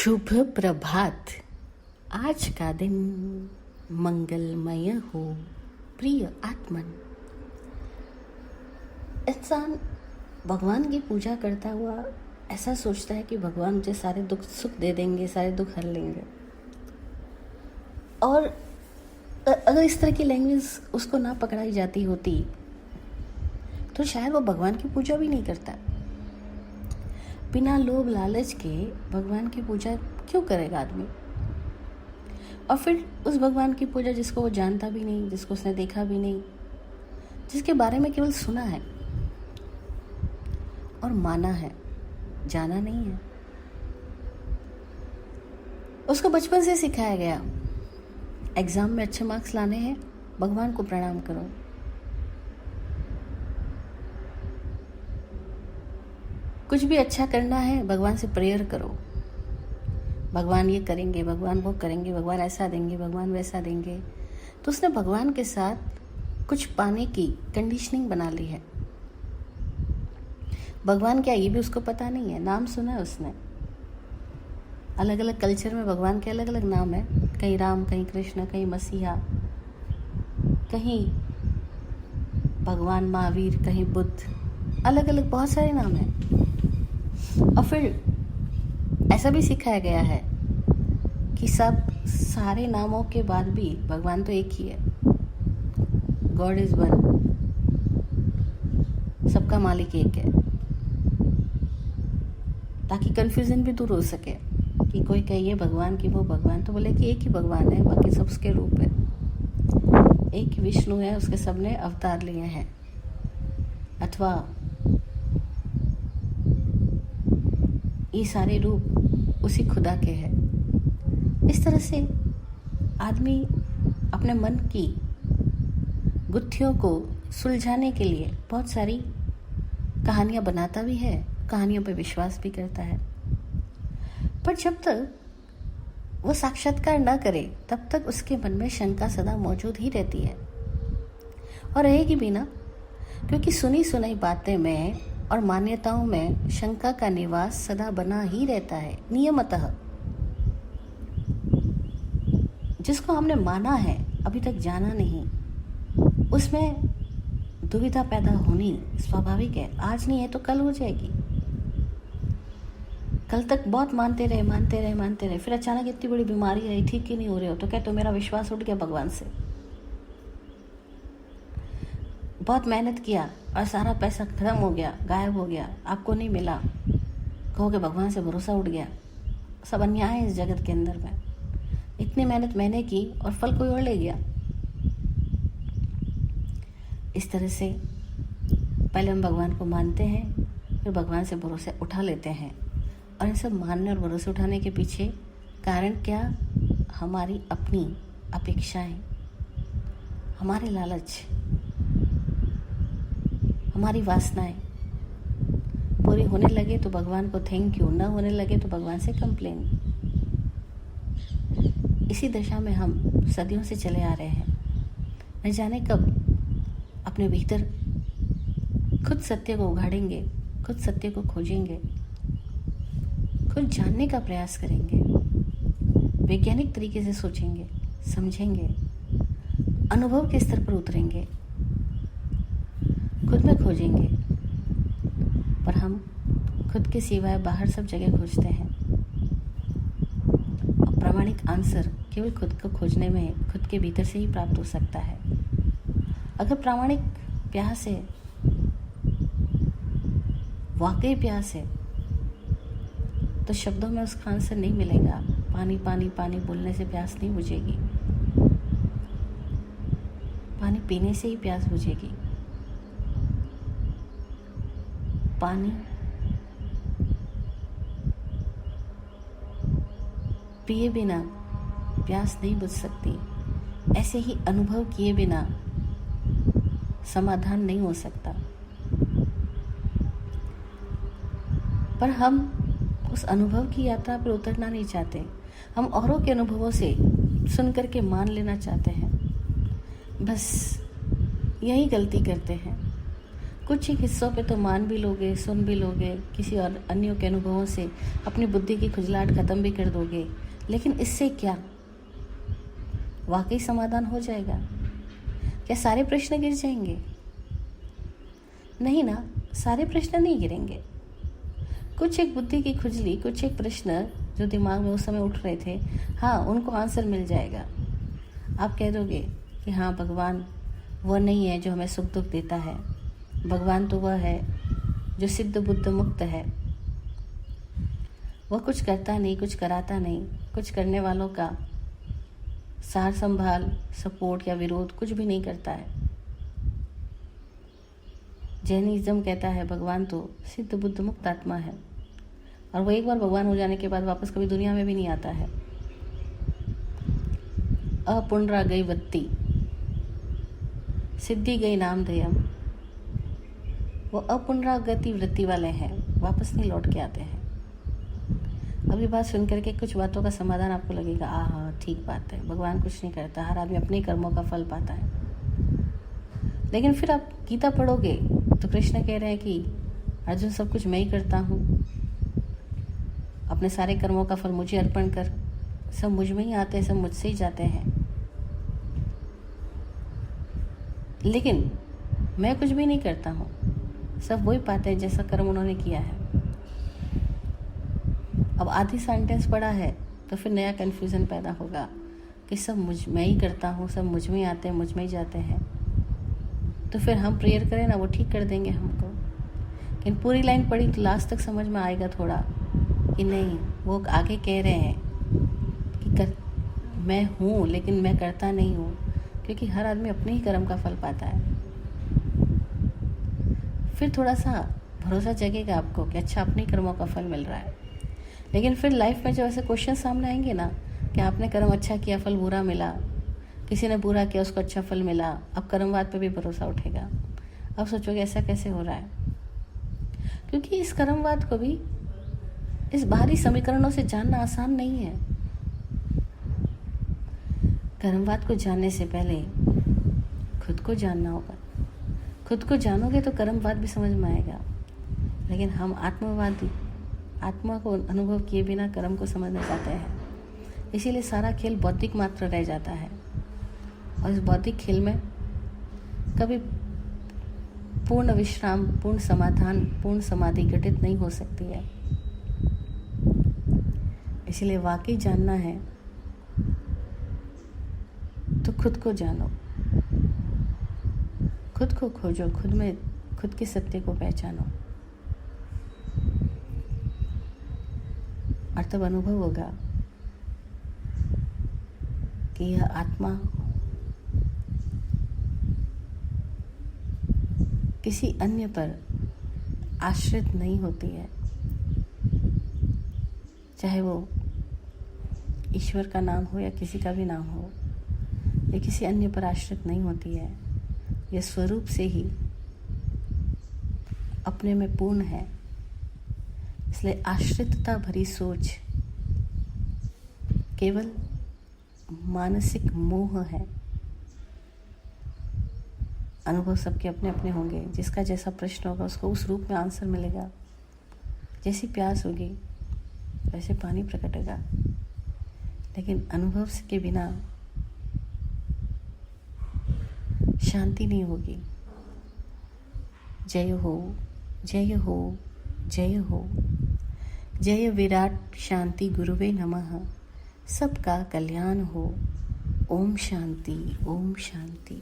शुभ प्रभात। आज का दिन मंगलमय हो प्रिय आत्मन। इंसान भगवान की पूजा करता हुआ ऐसा सोचता है कि भगवान मुझे सारे दुख सुख दे देंगे, सारे दुख हर लेंगे। और अगर इस तरह की लैंग्वेज उसको ना पकड़ाई जाती होती तो शायद वो भगवान की पूजा भी नहीं करता। बिना लोभ लालच के भगवान की पूजा क्यों करेगा आदमी? और फिर उस भगवान की पूजा जिसको वो जानता भी नहीं, जिसको उसने देखा भी नहीं, जिसके बारे में केवल सुना है और माना है, जाना नहीं है। उसको बचपन से सिखाया गया एग्जाम में अच्छे मार्क्स लाने हैं, भगवान को प्रणाम करो। कुछ भी अच्छा करना है, भगवान से प्रेयर करो। भगवान ये करेंगे, भगवान वो करेंगे, भगवान ऐसा देंगे, भगवान वैसा देंगे। तो उसने भगवान के साथ कुछ पाने की कंडीशनिंग बना ली है। भगवान क्या, ये भी उसको पता नहीं है। नाम सुना है उसने। अलग अलग कल्चर में भगवान के अलग अलग नाम है। कहीं राम, कहीं कृष्ण, कहीं मसीहा, कहीं भगवान महावीर, कहीं बुद्ध, अलग अलग बहुत सारे नाम हैं। और फिर ऐसा भी सिखाया गया है कि सारे नामों के बाद भी भगवान तो एक ही है। गॉड इज वन, सबका मालिक एक है, ताकि कंफ्यूजन भी दूर हो सके कि कोई कहिए भगवान की वो भगवान, तो बोले कि एक ही भगवान है, बाकी सब उसके रूप है। एक ही विष्णु है, उसके सबने अवतार लिए हैं, अथवा ये सारे रूप उसी खुदा के हैं। इस तरह से आदमी अपने मन की गुत्थियों को सुलझाने के लिए बहुत सारी कहानियां बनाता भी है, कहानियों पर विश्वास भी करता है। पर जब तक वो साक्षात्कार ना करे तब तक उसके मन में शंका सदा मौजूद ही रहती है और रहेगी भी ना, क्योंकि सुनी सुनाई बातें में और मान्यताओं में शंका का निवास सदा बना ही रहता है नियमतः। जिसको हमने माना है, अभी तक जाना नहीं, उसमें दुविधा पैदा होनी स्वाभाविक है। आज नहीं है तो कल हो जाएगी। कल तक बहुत मानते रहे, फिर अचानक इतनी बड़ी बीमारी आई, ठीक ही नहीं हो रहे हो, तो क्या तो मेरा विश्वास उठ गया भगवान से। बहुत मेहनत किया और सारा पैसा खत्म हो गया, गायब हो गया, आपको नहीं मिला, कहोगे भगवान से भरोसा उठ गया। सब अन्याय है इस जगत के अंदर में। इतनी मेहनत मैंने की और फल कोई और ले गया। इस तरह से पहले हम भगवान को मानते हैं, फिर भगवान से भरोसे उठा लेते हैं। और इन सब मानने और भरोसे उठाने के पीछे कारण क्या? हमारी अपनी अपेक्षाएं, हमारे लालच, हमारी वासनाएं। पूरी होने लगे तो भगवान को थैंक यू, न होने लगे तो भगवान से कंप्लेन। इसी दशा में हम सदियों से चले आ रहे हैं। न जाने कब अपने भीतर खुद सत्य को उघाड़ेंगे, खुद सत्य को खोजेंगे, खुद जानने का प्रयास करेंगे, वैज्ञानिक तरीके से सोचेंगे, समझेंगे, अनुभव के स्तर पर उतरेंगे, खुद में खोजेंगे। पर हम खुद के सिवाय बाहर सब जगह खोजते हैं। और प्रामाणिक आंसर केवल खुद को खोजने में, खुद के भीतर से ही प्राप्त हो सकता है। अगर प्रामाणिक प्यास है, वाकई प्यास है, तो शब्दों में उसका आंसर नहीं मिलेगा। पानी पानी पानी बोलने से प्यास नहीं बुझेगी, पानी पीने से ही प्यास बुझेगी। पानी पिए बिना प्यास नहीं बुझ सकती। ऐसे ही अनुभव किए बिना समाधान नहीं हो सकता। पर हम उस अनुभव की यात्रा पर उतरना नहीं चाहते। हम औरों के अनुभवों से सुन करके मान लेना चाहते हैं। बस यही गलती करते हैं। कुछ ही हिस्सों पे तो मान भी लोगे, सुन भी लोगे, किसी और अन्यों के अनुभवों से अपनी बुद्धि की खुजलाहट खत्म भी कर दोगे, लेकिन इससे क्या वाकई समाधान हो जाएगा? क्या सारे प्रश्न गिर जाएंगे? नहीं ना, सारे प्रश्न नहीं गिरेंगे। कुछ एक बुद्धि की खुजली, कुछ एक प्रश्न जो दिमाग में उस समय उठ रहे थे, हाँ, उनको आंसर मिल जाएगा। आप कह दोगे कि हाँ, भगवान वह नहीं है जो हमें सुख दुख देता है, भगवान तो वह है जो सिद्ध बुद्ध मुक्त है। वह कुछ करता नहीं, कुछ कराता नहीं, कुछ करने वालों का सार संभाल, सपोर्ट या विरोध कुछ भी नहीं करता है। जैनिज्म कहता है भगवान तो सिद्ध बुद्ध मुक्त आत्मा है, और वो एक बार भगवान हो जाने के बाद वापस कभी दुनिया में भी नहीं आता है। अपुनरागई वत्ति, सिद्धि गई नामधेयम, वो अपुनरागति वृत्ति वाले हैं, वापस नहीं लौट के आते हैं। अब ये बात सुन करके कुछ बातों का समाधान आपको लगेगा, हाँ ठीक बात है, भगवान कुछ नहीं करता, हर आदमी अपने कर्मों का फल पाता है। लेकिन फिर आप गीता पढ़ोगे तो कृष्ण कह रहे हैं कि अर्जुन, सब कुछ मैं ही करता हूँ, अपने सारे कर्मों का फल मुझे अर्पण कर, सब मुझ में ही आते हैं, सब मुझसे ही जाते हैं। लेकिन मैं कुछ भी नहीं करता हूँ, सब वही पाते हैं जैसा कर्म उन्होंने किया है। अब आधी सेंटेंस पढ़ा है तो फिर नया कन्फ्यूज़न पैदा होगा कि सब मैं ही करता हूँ, सब मुझ में ही आते हैं, मुझ में ही जाते हैं। तो फिर हम प्रेयर करें ना, वो ठीक कर देंगे हमको। लेकिन पूरी लाइन पढ़ी तो लास्ट तक समझ में आएगा थोड़ा कि नहीं, वो आगे कह रहे हैं कि मैं हूँ लेकिन मैं करता नहीं हूँ, क्योंकि हर आदमी अपने ही कर्म का फल पाता है। फिर थोड़ा सा भरोसा जगेगा आपको कि अच्छा, अपने ही कर्मों का फल मिल रहा है। लेकिन फिर लाइफ में जब ऐसे क्वेश्चन सामने आएंगे ना कि आपने कर्म अच्छा किया, फल बुरा मिला, किसी ने बुरा किया, उसको अच्छा फल मिला, अब कर्मवाद पे भी भरोसा उठेगा। अब सोचोगे ऐसा कैसे हो रहा है? क्योंकि इस कर्मवाद को भी इस बाहरी समीकरणों से जानना आसान नहीं है। कर्मवाद को जानने से पहले खुद को जानना होगा। खुद को जानोगे तो कर्मवाद भी समझ में आएगा। लेकिन हम आत्मवादी, आत्मा को अनुभव किए बिना कर्म को समझना चाहते हैं, इसीलिए सारा खेल बौद्धिक मात्र रह जाता है। और इस बौद्धिक खेल में कभी पूर्ण विश्राम, पूर्ण समाधान, पूर्ण समाधि घटित नहीं हो सकती है। इसलिए वाकई जानना है तो खुद को जानो, खुद को खोजो, खुद में खुद के सत्य को पहचानो, और तब अनुभव होगा कि यह आत्मा किसी अन्य पर आश्रित नहीं होती है। चाहे वो ईश्वर का नाम हो या किसी का भी नाम हो, ये किसी अन्य पर आश्रित नहीं होती है। यह स्वरूप से ही अपने में पूर्ण है। इसलिए आश्रितता भरी सोच केवल मानसिक मोह है। अनुभव सबके अपने अपने होंगे, जिसका जैसा प्रश्न होगा उसको उस रूप में आंसर मिलेगा। जैसी प्यास होगी वैसे पानी प्रकटेगा। लेकिन अनुभव के बिना शांति नहीं होगी। जय हो, जय हो, जय हो। जय विराट शांति गुरुवे नमः। सबका कल्याण हो। ओम शांति, ओम शांति।